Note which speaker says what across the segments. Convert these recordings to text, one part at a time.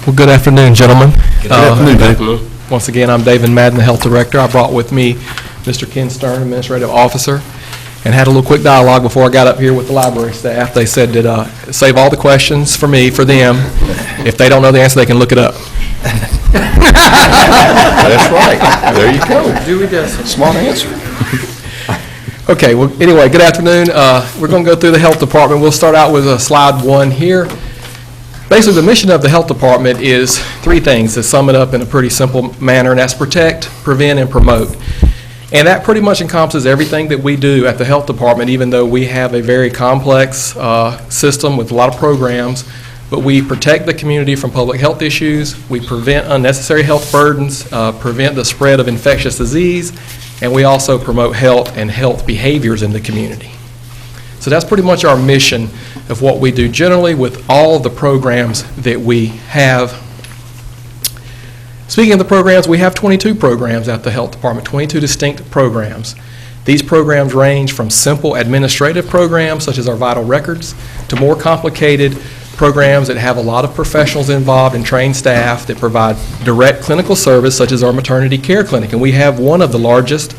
Speaker 1: Well, good afternoon, gentlemen.
Speaker 2: Good afternoon, Dave.
Speaker 1: Once again, I'm David Madden, the Health Director. I brought with me Mr. Ken Stern, Administrative Officer, and had a little quick dialogue before I got up here with the library staff. They said that save all the questions for me, for them. If they don't know the answer, they can look it up.
Speaker 2: That's right. There you go.
Speaker 1: Dewey Decimal.
Speaker 2: Smart answer.
Speaker 1: Okay, well, anyway, good afternoon. We're going to go through the Health Department. We'll start out with slide 1 here. Basically, the mission of the Health Department is 3 things, to sum it up in a pretty simple manner, and that's protect, prevent, and promote. And that pretty much encompasses everything that we do at the Health Department, even though we have a very complex system with a lot of programs. But we protect the community from public health issues, we prevent unnecessary health burdens, prevent the spread of infectious disease, and we also promote health and health behaviors in the community. So that's pretty much our mission of what we do generally with all the programs that we have. Speaking of the programs, we have 22 programs at the Health Department, 22 distinct programs. These programs range from simple administrative programs, such as our vital records, to more complicated programs that have a lot of professionals involved and trained staff that provide direct clinical service, such as our maternity care clinic. And we have one of the largest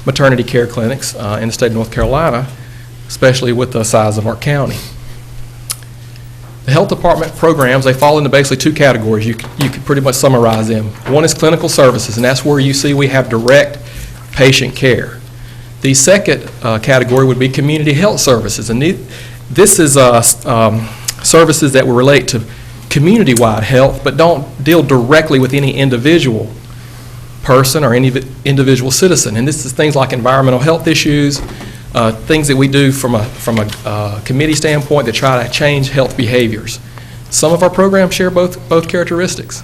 Speaker 1: maternity care clinics in the state of North Carolina, especially with the size of our county. The Health Department programs, they fall into basically 2 categories. You could pretty much summarize them. One is clinical services, and that's where you see we have direct patient care. The second category would be community health services, and this is services that will relate to community-wide health, but don't deal directly with any individual person or any individual citizen. And this is things like environmental health issues, things that we do from a committee standpoint to try to change health behaviors. Some of our programs share both characteristics.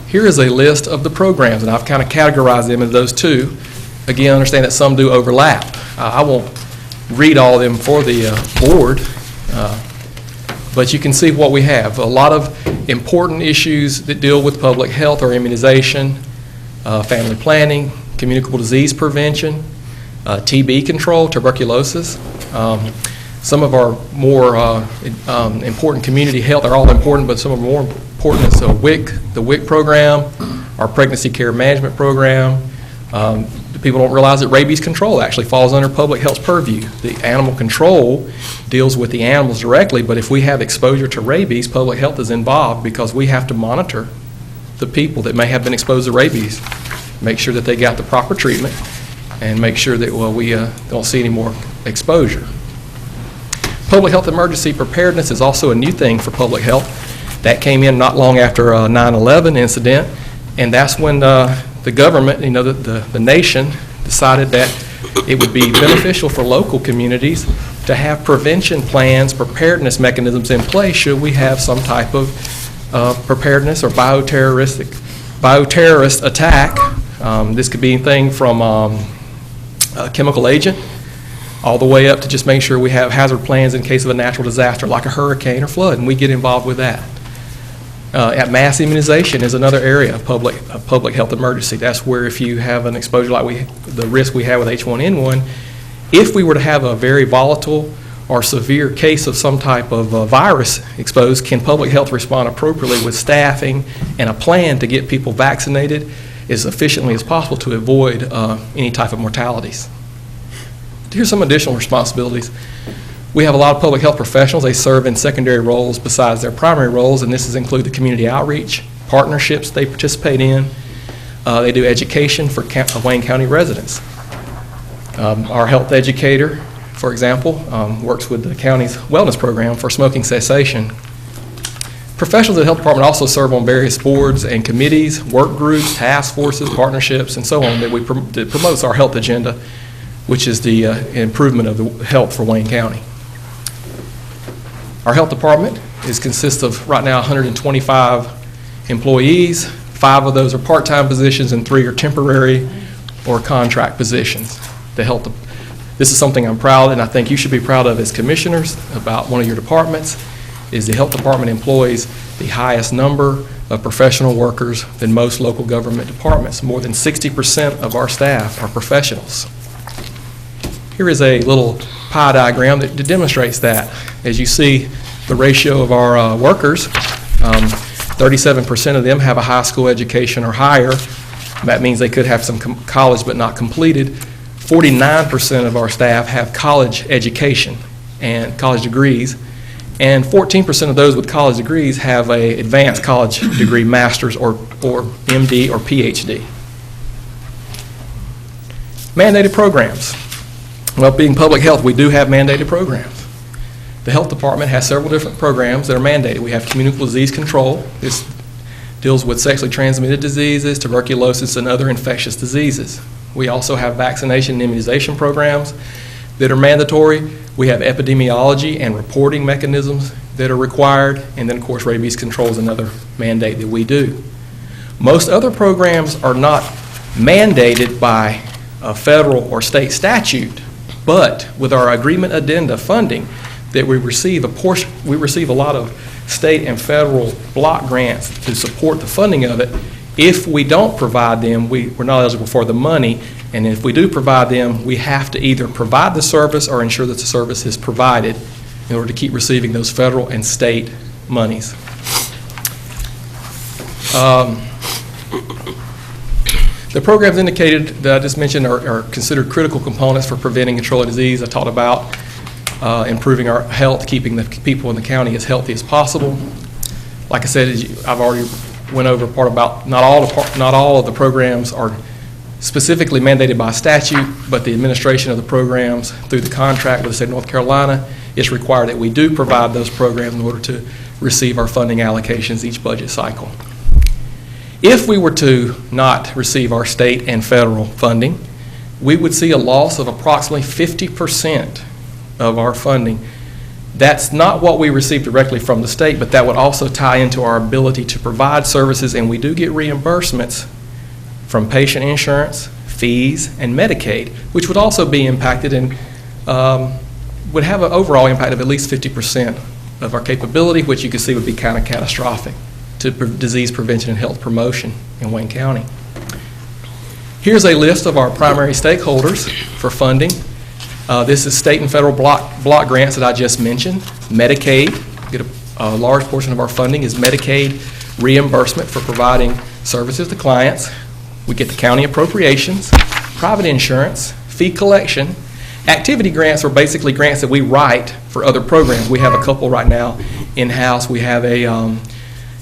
Speaker 1: Here is a list of the programs, and I've kind of categorized them into those 2. Again, understand that some do overlap. I won't read all of them for the board, but you can see what we have. A lot of important issues that deal with public health or immunization, family planning, communicable disease prevention, TB control, tuberculosis. Some of our more important community health are all important, but some are more important is the WIC program, our pregnancy care management program. People don't realize that rabies control actually falls under public health's purview. The animal control deals with the animals directly, but if we have exposure to rabies, public health is involved because we have to monitor the people that may have been exposed to rabies, make sure that they got the proper treatment, and make sure that we don't see any more exposure. Public health emergency preparedness is also a new thing for public health. That came in not long after 9/11 incident, and that's when the government, the nation decided that it would be beneficial for local communities to have prevention plans, preparedness mechanisms in place should we have some type of preparedness or bioterrorist attack. This could be anything from a chemical agent all the way up to just making sure we have hazard plans in case of a natural disaster like a hurricane or flood, and we get involved with that. At mass immunization is another area of public health emergency. That's where if you have an exposure like the risk we have with H1N1, if we were to have a very volatile or severe case of some type of virus exposed, can public health respond appropriately with staffing and a plan to get people vaccinated as efficiently as possible to avoid any type of mortalities? Here's some additional responsibilities. We have a lot of public health professionals. They serve in secondary roles besides their primary roles, and this include the community outreach, partnerships they participate in. They do education for Wayne County residents. Our health educator, for example, works with the county's wellness program for smoking cessation. Professionals at the health department also serve on various boards and committees, work groups, task forces, partnerships, and so on that promotes our health agenda, which is the improvement of the health for Wayne County. Our health department consists of right now 125 employees. 5 of those are part-time positions and 3 are temporary or contract positions. This is something I'm proud, and I think you should be proud of as commissioners about one of your departments, is the health department employs the highest number of professional workers than most local government departments. More than 60% of our staff are professionals. Here is a little pie diagram that demonstrates that. As you see, the ratio of our workers 37% of them have a high school education or higher. That means they could have some college but not completed. 49% of our staff have college education and college degrees, and 14% of those with college degrees have a advanced college degree, master's or MD or PhD. Mandated programs. Well, being public health, we do have mandated programs. The health department has several different programs that are mandated. We have communicable disease control. This deals with sexually transmitted diseases, tuberculosis, and other infectious diseases. We also have vaccination and immunization programs that are mandatory. We have epidemiology and reporting mechanisms that are required, and then of course rabies control is another mandate that we do. Most other programs are not mandated by a federal or state statute, but with our agreement addenda funding that we receive a lot of state and federal block grants to support the funding of it. If we don't provide them, we're not eligible for the money, and if we do provide them, we have to either provide the service or ensure that the service is provided in order to keep receiving those federal and state monies. The programs indicated that I just mentioned are considered critical components for preventing and controlling disease. I talked about improving our health, keeping the people in the county as healthy as possible. Like I said, I've already went over a part about not all of the programs are specifically mandated by statute, but the administration of the programs through the contract with the state of North Carolina, it's required that we do provide those programs in order to receive our funding allocations each budget cycle. If we were to not receive our state and federal funding, we would see a loss of approximately 50% of our funding. That's not what we receive directly from the state, but that would also tie into our ability to provide services, and we do get reimbursements from patient insurance, fees, and Medicaid, which would also be impacted and would have an overall impact of at least 50% of our capability, which you can see would be kind of catastrophic to disease prevention and health promotion in Wayne County. Here's a list of our primary stakeholders for funding. This is state and federal block grants that I just mentioned. Medicaid, get a large portion of our funding is Medicaid reimbursement for providing services to clients. We get the county appropriations, private insurance, fee collection. Activity grants are basically grants that we write for other programs. We have a couple right now in-house. We have a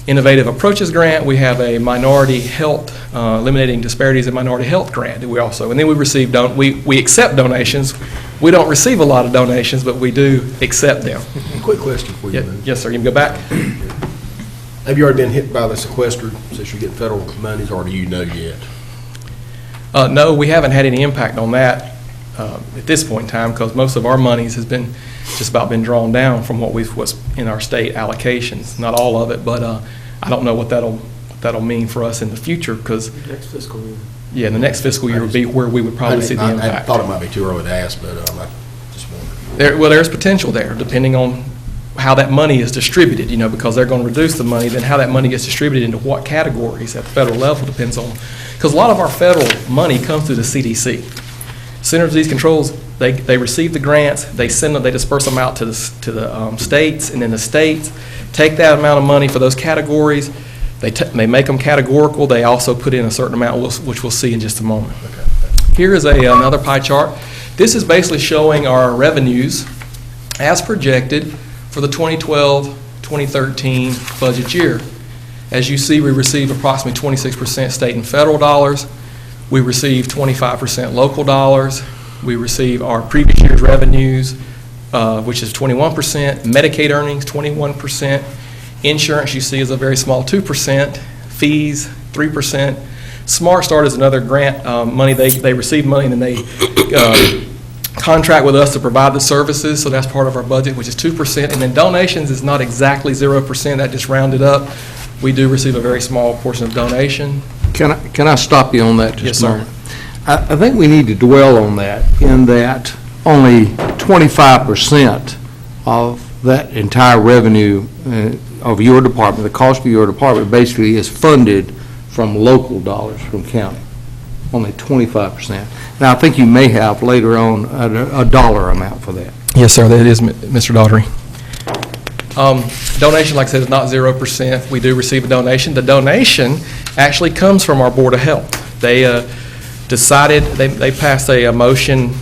Speaker 1: Innovative Approaches grant. We have a minority health, eliminating disparities in minority health grant that we also, and then we receive, we accept donations. We don't receive a lot of donations, but we do accept them.
Speaker 3: Quick question for you.
Speaker 1: Yes, sir, you can go back.
Speaker 3: Have you already been hit by the sequester since you get federal monies, or do you know yet?
Speaker 1: No, we haven't had any impact on that at this point in time, because most of our monies has been just about been drawn down from what's in our state allocations. Not all of it, but I don't know what that'll mean for us in the future, because
Speaker 4: Next fiscal year.
Speaker 1: yeah, the next fiscal year would be where we would probably see the
Speaker 3: I
Speaker 1: impact.
Speaker 3: thought it might be too early to ask, but I just wondered.
Speaker 1: Well, there's potential there, depending on how that money is distributed, because they're going to reduce the money, then how that money gets distributed into what categories at the federal level depends on, because a lot of our federal money comes through the CDC. Center for Disease Control, they receive the grants, they send them, they disperse them out to the states, and then the states take that amount of money for those categories. They make them categorical. They also put in a certain amount, which we'll see in just a moment.
Speaker 3: Okay.
Speaker 1: Here is another pie chart. This is basically showing our revenues as projected for the 2012-2013 budget year. As you see, we receive approximately 26% state and federal dollars. We receive 25% local dollars. We receive our previous year's revenues, which is 21%. Medicaid earnings, 21%. Insurance, you see, is a very small 2%. Fees, 3%. Smart Start is another grant money. They receive money and then they contract with us to provide the services, so that's part of our budget, which is 2%. And then donations is not exactly 0%. That just rounded up. We do receive a very small portion of donation.
Speaker 4: Can I stop you on that
Speaker 1: Yes,
Speaker 4: just
Speaker 1: sir.
Speaker 4: a moment? I think we need to dwell on that, in that only 25% of that entire revenue of your department, the cost of your department, basically is funded from local dollars from county. Only 25%. Now, I think you may have later on a dollar amount for that.
Speaker 1: Yes, sir, that is Mr. Daugherty. Donation, like I said, is not 0%. We do receive a donation. The donation actually comes from our Board of Health. They decided, they passed a motion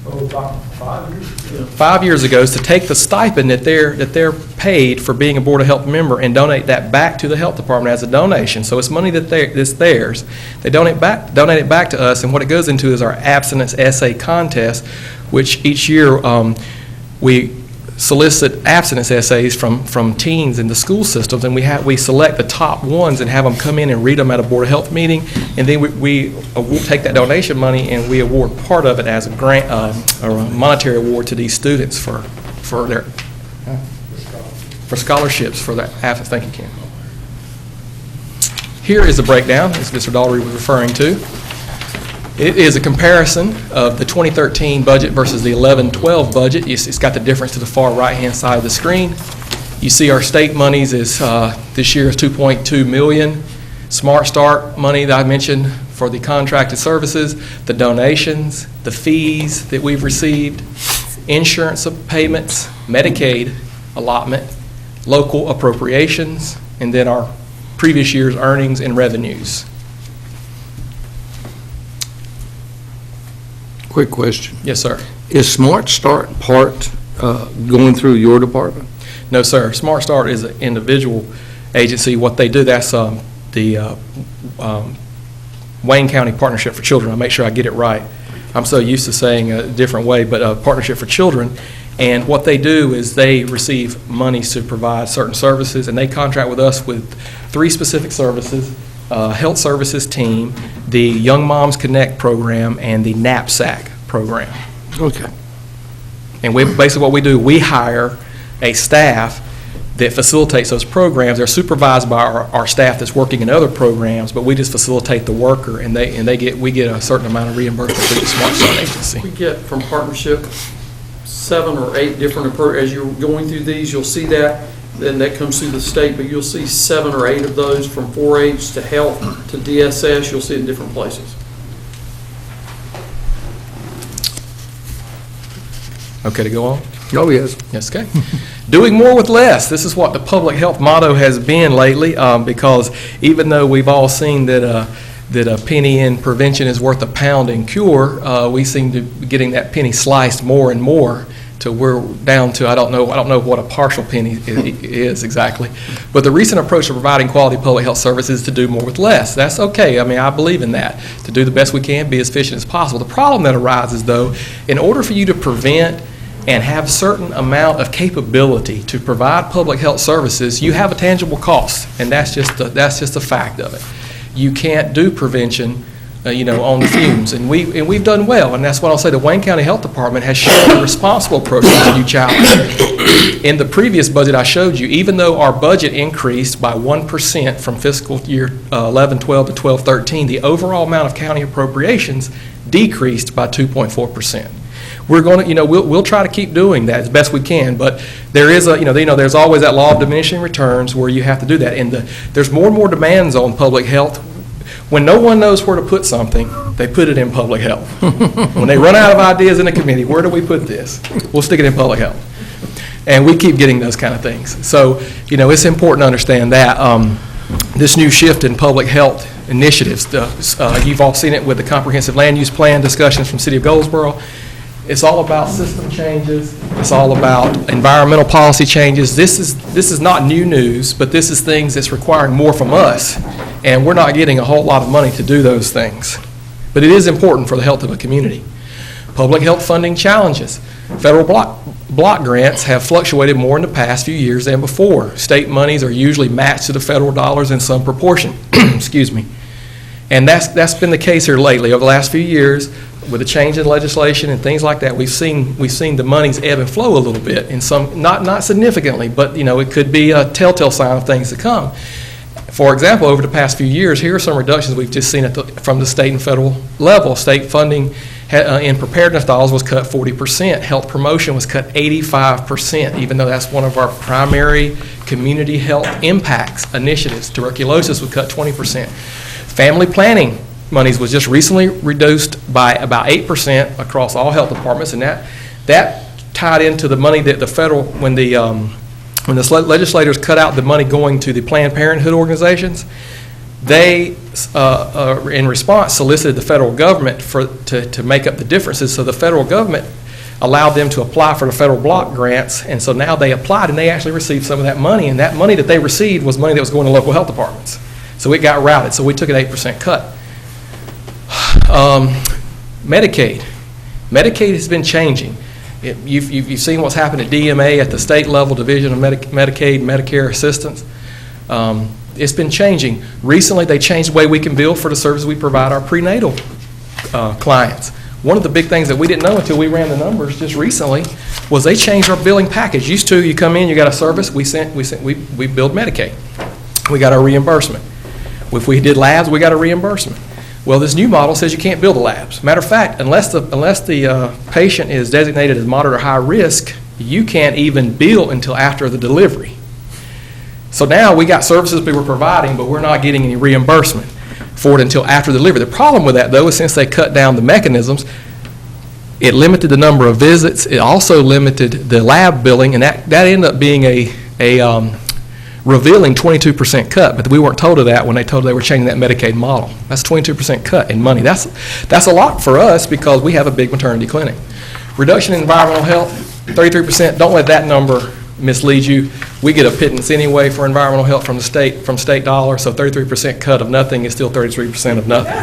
Speaker 1: about 5 years ago to take the stipend that they're paid for being a Board of Health member and donate that back to the Health Department as a donation. So it's money that's theirs. They donate it back to us, and what it goes into is our abstinence essay contest, which each year we solicit abstinence essays from teens in the school systems, and we select the top ones and have them come in and read them at a Board of Health meeting, and then we'll take that donation money and we award part of it as a grant or a monetary award to these students for scholarships for that abstinence. Thank you, Ken. Here is the breakdown, as Mr. Daugherty was referring to. It is a comparison of the 2013 budget versus the 11-12 budget. It's got the difference to the far right-hand side of the screen. You see our state monies is this year is $2.2 million. Smart Start money that I mentioned for the contracted services, the donations, the fees that we've received, insurance payments, Medicaid allotment, local appropriations, and then our previous year's earnings and revenues.
Speaker 4: Quick question.
Speaker 1: Yes, sir.
Speaker 4: Is Smart Start part going through your department?
Speaker 1: No, sir. Smart Start is an individual agency. What they do, that's the Wayne County Partnership for Children. I'll make sure I get it right. I'm so used to saying a different way, but Partnership for Children. And what they do is they receive monies to provide certain services, and they contract with us with 3 specific services: health services team, the Young Moms Connect program, and the Knapsack program.
Speaker 4: Okay.
Speaker 1: And basically what we do, we hire a staff that facilitates those programs. They're supervised by our staff that's working in other programs, but we just facilitate the worker, and we get a certain amount of reimbursement through the Smart Start agency.
Speaker 5: We get from Partnership 7 or 8 different, as you're going through these, you'll see that. Then that comes through the state, but you'll see 7 or 8 of those from 4-H to health to DSS. You'll see it in different places.
Speaker 1: Okay to go on?
Speaker 4: Oh, yes.
Speaker 1: Yes, okay. Doing more with less. This is what the public health motto has been lately, because even though we've all seen that a penny in prevention is worth a pound in cure, we seem to be getting that penny sliced more and more to we're down to, I don't know what a partial penny is exactly. But the recent approach to providing quality public health services is to do more with less. That's okay. I mean, I believe in that. To do the best we can, be as efficient as possible. The problem that arises, though, in order for you to prevent and have certain amount of capability to provide public health services, you have a tangible cost, and that's just a fact of it. You can't do prevention, on the fumes, and we've done well, and that's what I'll say. The Wayne County Health Department has shown a responsible approach to this new challenge. In the previous budget I showed you, even though our budget increased by 1% from fiscal year 11-12 to 12-13, the overall amount of county appropriations decreased by 2.4%. We're going to, we'll try to keep doing that as best we can, but there is there's always that law of diminishing returns where you have to do that. And there's more and more demands on public health. When no one knows where to put something, they put it in public health. When they run out of ideas in a committee, where do we put this? We'll stick it in public health. And we keep getting those kind of things. So, it's important to understand that. This new shift in public health initiatives, you've all seen it with the comprehensive land use plan discussions from City of Goldsboro. It's all about system changes. It's all about environmental policy changes. This is not new news, but this is things that's requiring more from us, and we're not getting a whole lot of money to do those things. But it is important for the health of a community. Public health funding challenges. Federal block grants have fluctuated more in the past few years than before. State monies are usually matched to the federal dollars in some proportion. Excuse me. And that's been the case here lately. Over the last few years, with the change in legislation and things like that, we've seen the monies ebb and flow a little bit, in some, not significantly, but it could be a telltale sign of things to come. For example, over the past few years, here are some reductions we've just seen from the state and federal level. State funding in preparedness dollars was cut 40%. Health promotion was cut 85%, even though that's one of our primary community health impacts initiatives. Tuberculosis was cut 20%. Family planning monies was just recently reduced by about 8% across all health departments, and that tied into the money that the federal, when the when the legislators cut out the money going to the Planned Parenthood organizations, they, in response, solicited the federal government to make up the differences. So the federal government allowed them to apply for the federal block grants, and so now they applied and they actually received some of that money, and that money that they received was money that was going to local health departments. So it got routed, so we took an 8% cut. Medicaid. Medicaid has been changing. You've seen what's happened at DMA at the state level, Division of Medicaid, Medicare Assistance. It's been changing. Recently, they changed the way we can bill for the services we provide our prenatal clients. One of the big things that we didn't know until we ran the numbers just recently was they changed our billing package. Used to, you come in, you got a service, we billed Medicaid. We got our reimbursement. If we did labs, we got a reimbursement. Well, this new model says you can't bill the labs. Matter of fact, unless the patient is designated as moderate or high risk, you can't even bill until after the delivery. So now we got services we were providing, but we're not getting any reimbursement for it until after the delivery. The problem with that, though, is since they cut down the mechanisms, it limited the number of visits. It also limited the lab billing, and that ended up being a revealing 22% cut, but we weren't told of that when they were changing that Medicaid model. That's 22% cut in money. That's a lot for us because we have a big maternity clinic. Reduction in environmental health, 33%. Don't let that number mislead you. We get a pittance anyway for environmental health from state dollars, so 33% cut of nothing is still 33% of nothing.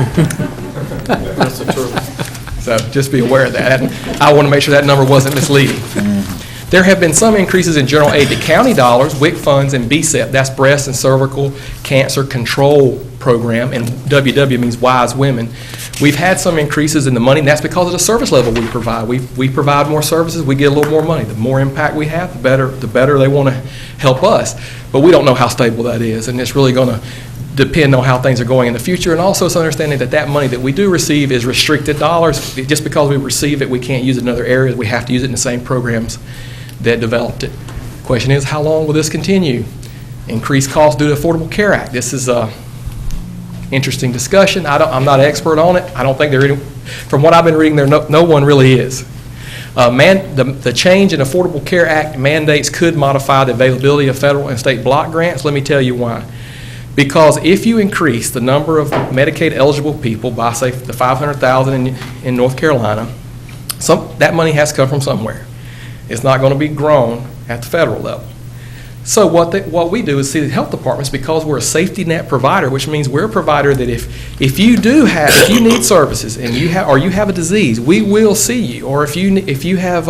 Speaker 5: That's the truth.
Speaker 1: So just be aware of that. I want to make sure that number wasn't misleading. There have been some increases in general aid to county dollars, WIC funds, and BCEP. That's Breast and Cervical Cancer Control Program, and WW means Wise Women. We've had some increases in the money, and that's because of the service level we provide. We provide more services, we get a little more money. The more impact we have, the better they want to help us. But we don't know how stable that is, and it's really going to depend on how things are going in the future, and also it's understanding that that money that we do receive is restricted dollars. Just because we receive it, we can't use it in other areas. We have to use it in the same programs that developed it. The question is, how long will this continue? Increased costs due to Affordable Care Act. This is a interesting discussion. I'm not an expert on it. I don't think from what I've been reading, no one really is. The change in Affordable Care Act mandates could modify the availability of federal and state block grants. Let me tell you why. Because if you increase the number of Medicaid eligible people by, say, the 500,000 in North Carolina, that money has to come from somewhere. It's not going to be grown at the federal level. So what we do is see the health departments, because we're a safety net provider, which means we're a provider that if you need services and you have a disease, we will see you. Or if you have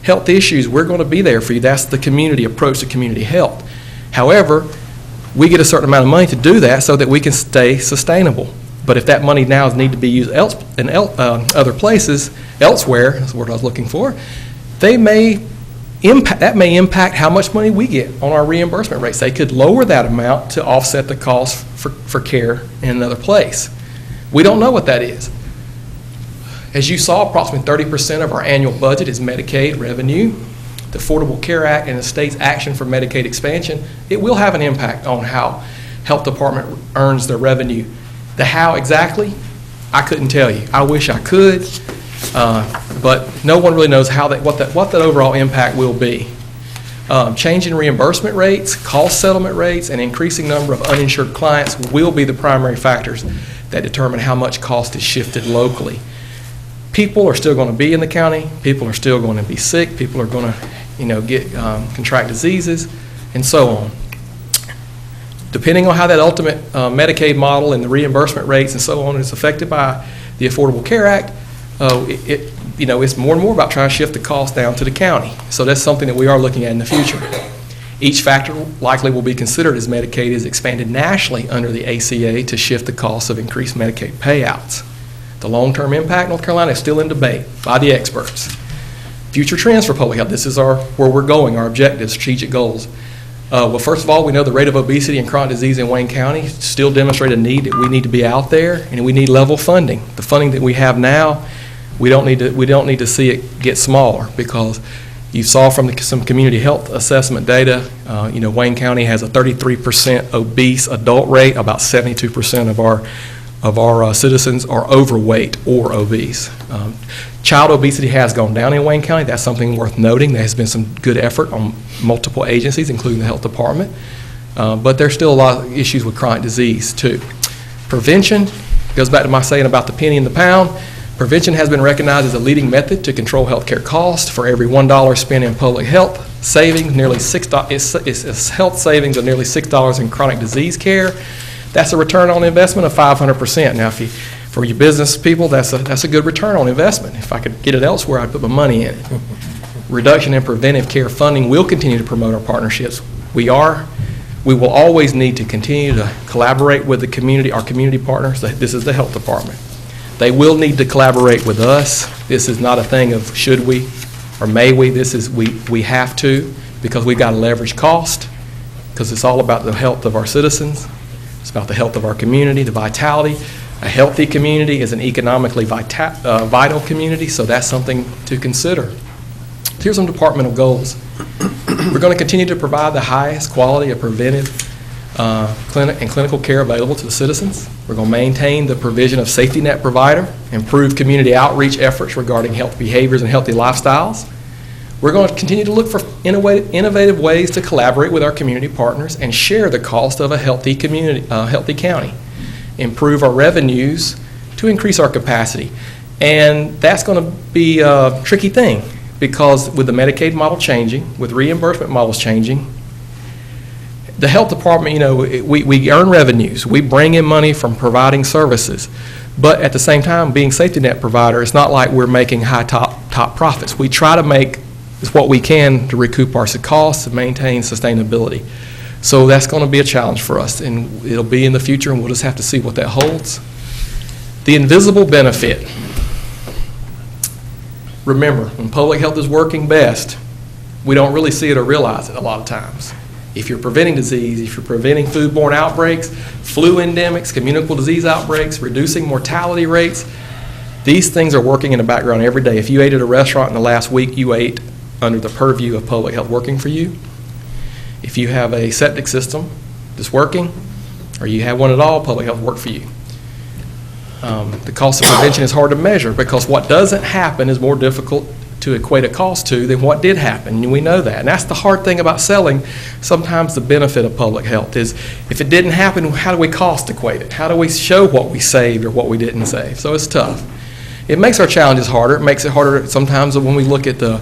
Speaker 1: health issues, we're going to be there for you. That's the community approach to community health. However, we get a certain amount of money to do that so that we can stay sustainable. But if that money now needs to be used in other places, elsewhere, that's the word I was looking for, that may impact how much money we get on our reimbursement rates. They could lower that amount to offset the cost for care in another place. We don't know what that is. As you saw, approximately 30% of our annual budget is Medicaid revenue. The Affordable Care Act and the state's action for Medicaid expansion, it will have an impact on how health department earns their revenue. The how exactly, I couldn't tell you. I wish I could. But no one really knows what that overall impact will be. Changing reimbursement rates, cost settlement rates, and increasing number of uninsured clients will be the primary factors that determine how much cost is shifted locally. People are still going to be in the county. People are still going to be sick. People are going to, get contract diseases, and so on. Depending on how that ultimate Medicaid model and the reimbursement rates and so on is affected by the Affordable Care Act, it's more and more about trying to shift the cost down to the county. So that's something that we are looking at in the future. Each factor likely will be considered as Medicaid is expanded nationally under the ACA to shift the cost of increased Medicaid payouts. The long-term impact in North Carolina is still in debate by the experts. Future trends for public health. This is where we're going, our objectives, strategic goals. Well, first of all, we know the rate of obesity and chronic disease in Wayne County still demonstrate a need that we need to be out there, and we need level funding. The funding that we have now, we don't need to see it get smaller, because you saw from some community health assessment data, Wayne County has a 33% obese adult rate. About 72% of our of our citizens are overweight or obese. Child obesity has gone down in Wayne County. That's something worth noting. There has been some good effort on multiple agencies, including the health department. But there's still a lot of issues with chronic disease, too. Prevention goes back to my saying about the penny in the pound. Prevention has been recognized as a leading method to control healthcare costs. For every $1 spent in public health savings, nearly it's health savings of nearly $6 in chronic disease care. That's a return on investment of 500%. Now, for you business people, that's a good return on investment. If I could get it elsewhere, I'd put my money in it. Reduction in preventive care funding will continue to promote our partnerships. We will always need to continue to collaborate with the community, our community partners. This is the health department. They will need to collaborate with us. This is not a thing of should we or may we. This is we have to, because we've got to leverage cost, because it's all about the health of our citizens. It's about the health of our community, the vitality. A healthy community is an economically vital community, so that's something to consider. Here's some departmental goals. We're going to continue to provide the highest quality of preventive clinical care available to the citizens. We're going to maintain the provision of safety net provider, improve community outreach efforts regarding health behaviors and healthy lifestyles. We're going to continue to look for innovative ways to collaborate with our community partners and share the cost of a healthy community, healthy county. Improve our revenues to increase our capacity. And that's going to be a tricky thing, because with the Medicaid model changing, with reimbursement models changing, the health department, we earn revenues. We bring in money from providing services. But at the same time, being safety net provider, it's not like we're making high top profits. We try to make what we can to recoup our costs and maintain sustainability. So that's going to be a challenge for us, and it'll be in the future, and we'll just have to see what that holds. The invisible benefit. Remember, when public health is working best, we don't really see it or realize it a lot of times. If you're preventing disease, if you're preventing foodborne outbreaks, flu endemics, communicable disease outbreaks, reducing mortality rates, these things are working in the background every day. If you ate at a restaurant in the last week, you ate under the purview of public health working for you. If you have a septic system that's working, or you have one at all, public health worked for you. The cost of prevention is hard to measure, because what doesn't happen is more difficult to equate a cost to than what did happen, and we know that. And that's the hard thing about selling sometimes the benefit of public health is, if it didn't happen, how do we cost equate it? How do we show what we saved or what we didn't save? So it's tough. It makes our challenges harder. It makes it harder sometimes when we look at the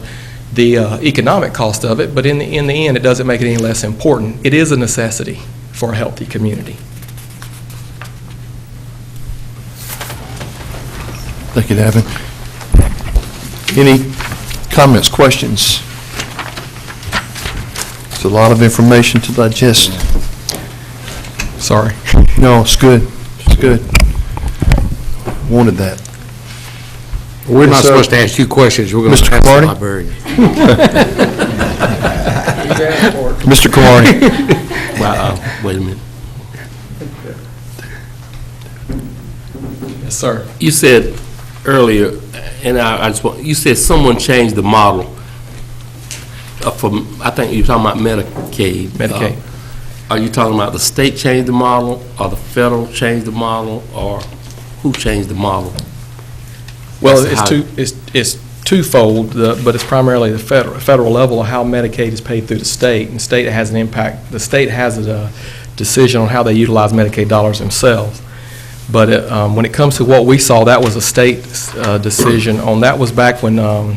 Speaker 1: economic cost of it, but in the end, it doesn't make it any less important. It is a necessity for a healthy community.
Speaker 2: Thank you, Davin. Any comments, questions? It's a lot of information to digest.
Speaker 1: Sorry.
Speaker 2: No, it's good. It's good. Wanted that.
Speaker 4: We're not
Speaker 2: Yes, sir.
Speaker 4: supposed to ask you questions. We're going to
Speaker 2: Mr.
Speaker 4: ask the
Speaker 2: Camardi?
Speaker 4: librarian.
Speaker 2: Mr. Kalani.
Speaker 6: Wow, wait a minute.
Speaker 1: Yes, sir.
Speaker 6: You said earlier, and I just want, you said someone changed the model from, I think you were talking about Medicaid.
Speaker 1: Medicaid.
Speaker 6: Are you talking about the state changed the model, or the federal changed the model, or who changed the model?
Speaker 1: Well,
Speaker 6: That's
Speaker 1: it's twofold, but it's primarily the federal level of how Medicaid is paid through the state, and the state has an impact. The state has a decision on how they utilize Medicaid dollars themselves. But when it comes to what we saw, that was a state decision on. That was back when I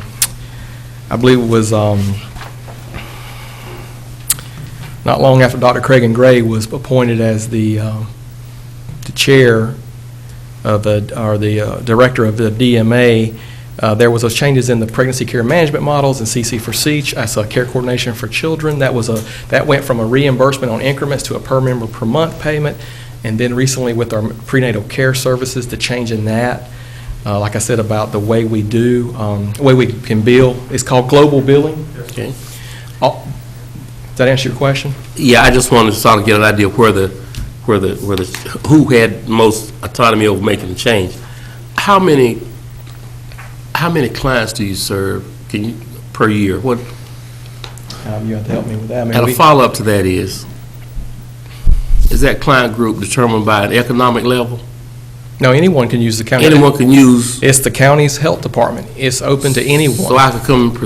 Speaker 1: believe it was not long after Dr. Craig Gray was appointed as the chair of the director of the DMA. There was those changes in the pregnancy care management models and CC4C, as a care coordination for children. That went from a reimbursement on increments to a per member per month payment. And then recently with our prenatal care services, the change in that, like I said, about the way we do, the way we can bill, it's called global billing.
Speaker 6: Okay.
Speaker 1: Does that answer your question?
Speaker 6: Yeah, I just wanted to sort of get an idea of who had most autonomy over making the change. How many clients do you serve per year? What?
Speaker 1: You have to help me with that. I mean,
Speaker 6: And a follow-up to that is that client group determined by an economic level?
Speaker 1: No, anyone can use the county.
Speaker 6: Anyone can use,
Speaker 1: It's the county's health department. It's open to anyone.
Speaker 6: so I could come and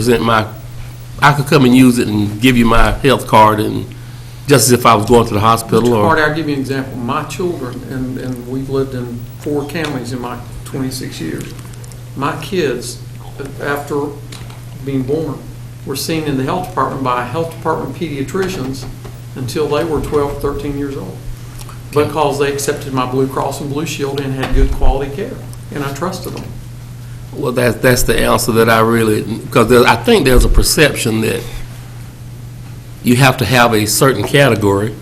Speaker 6: I could come and use it and give you my health card and, just as if I was going to the hospital
Speaker 5: Mr.
Speaker 6: or?
Speaker 5: Carter, I'll give you an example. My children, and we've lived in 4 counties in my 26 years. My kids, after being born, were seen in the health department by health department pediatricians until they were 12, 13 years old. Because they accepted my Blue Cross and Blue Shield and had good quality care, and I trusted them.
Speaker 6: Well, that's the answer that I really, because I think there's a perception that you have to have a certain category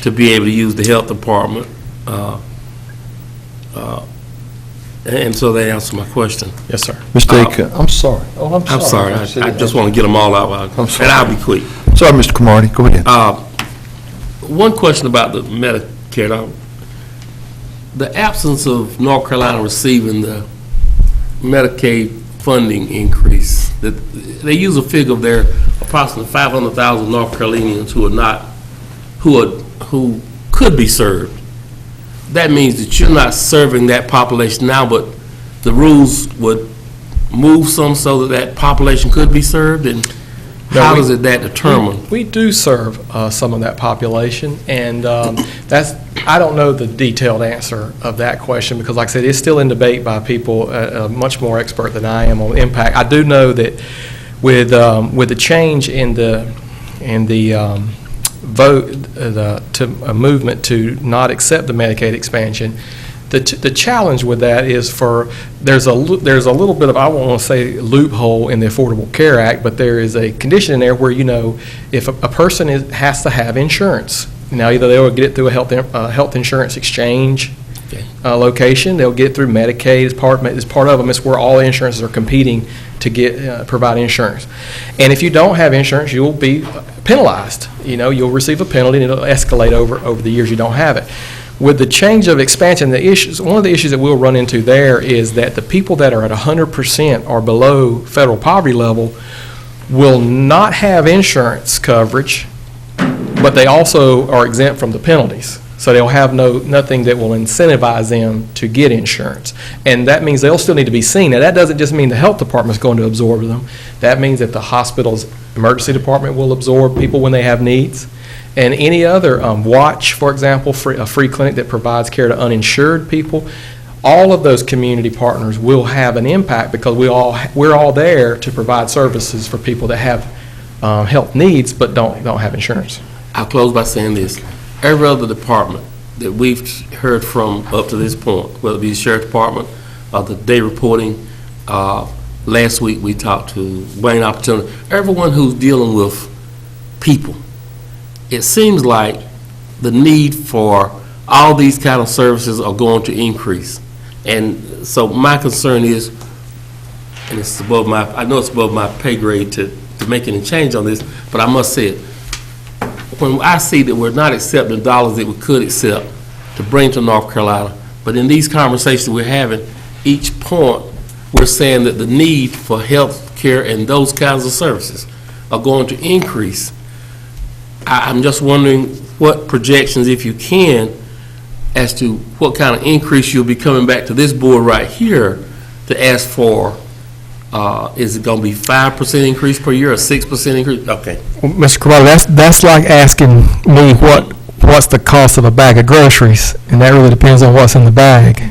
Speaker 6: to be able to use the health department. And so that answers my question.
Speaker 1: Yes, sir.
Speaker 2: Mr. Acuff, I'm sorry. Oh,
Speaker 6: I'm sorry, I just want to get them all out,
Speaker 2: I'm sorry.
Speaker 6: and I'll be quick.
Speaker 2: Sorry, Mr. Cromartie, go ahead.
Speaker 6: One question about the Medicare, now. The absence of North Carolina receiving the Medicaid funding increase, that they use a figure of there approximately 500,000 North Carolinians who could be served. That means that you're not serving that population now, but the rules would move some so that population could be served, and how is it that determined?
Speaker 1: We do serve some of that population, and I don't know the detailed answer of that question, because like I said, it's still in debate by people much more expert than I am on impact. I do know that with the change in the vote, to a movement to not accept the Medicaid expansion, the challenge with that is there's a little bit of, I won't want to say loophole in the Affordable Care Act, but there is a condition in there where, if a person has to have insurance, now either they'll get it through a health insurance exchange location, they'll get it through Medicaid as part of them. It's where all insurances are competing to provide insurance. And if you don't have insurance, you'll be penalized. You'll receive a penalty, and it'll escalate over the years you don't have it. With the change of expansion, one of the issues that we'll run into there is that the people that are at 100% or below federal poverty level will not have insurance coverage, but they also are exempt from the penalties. So they'll have nothing that will incentivize them to get insurance. And that means they'll still need to be seen. Now, that doesn't just mean the health department's going to absorb them. That means that the hospital's emergency department will absorb people when they have needs. And any other, Watch, for example, a free clinic that provides care to uninsured people, all of those community partners will have an impact, because we're all there to provide services for people that have health needs but don't have insurance.
Speaker 6: I'll close by saying this. Every other department that we've heard from up to this point, whether it be the sheriff department or the day reporting, last week we talked to Wayne Opportunity, everyone who's dealing with people, it seems like the need for all these kind of services are going to increase. And so my concern is, and I know it's above my pay grade to make any change on this, but I must say it. When I see that we're not accepting dollars that we could accept to bring to North Carolina, but in these conversations we're having, each point we're saying that the need for health care and those kinds of services are going to increase. I'm just wondering what projections, if you can, as to what kind of increase you'll be coming back to this board right here to ask for. Is it going to be 5% increase per year or 6% increase? Okay.
Speaker 1: Well, Mr. Cromartie, that's like asking me what's the cost of a bag of groceries, and that really depends on what's in the bag.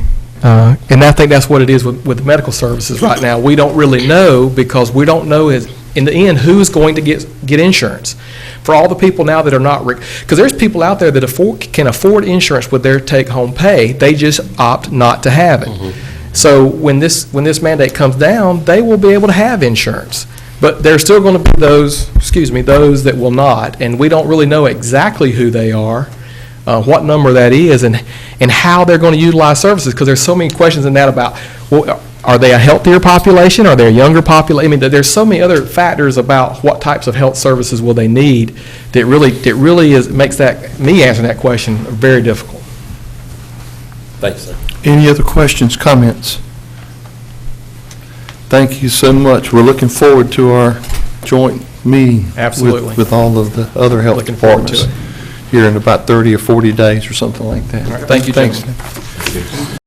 Speaker 1: And I think that's what it is with medical services right now. We don't really know, because we don't know in the end who's going to get insurance. For all the people now that are not, because there's people out there that can afford insurance with their take-home pay, they just opt not to have it. Mm-hmm. So when this mandate comes down, they will be able to have insurance. But there's still going to be those that will not, and we don't really know exactly who they are, what number that is, and how they're going to utilize services, because there's so many questions in that about, well, are they a healthier population? Are they a younger population? I mean, there's so many other factors about what types of health services will they need that really makes me answering that question very difficult.
Speaker 6: Thanks, sir.
Speaker 2: Any other questions, comments? Thank you so much. We're looking forward to our joint meeting.
Speaker 1: Absolutely.
Speaker 2: With all of the other health
Speaker 1: Looking forward to
Speaker 2: departments here in about 30 or 40 days or something like that.
Speaker 1: All right, thank you,
Speaker 2: Thanks.
Speaker 1: gentlemen.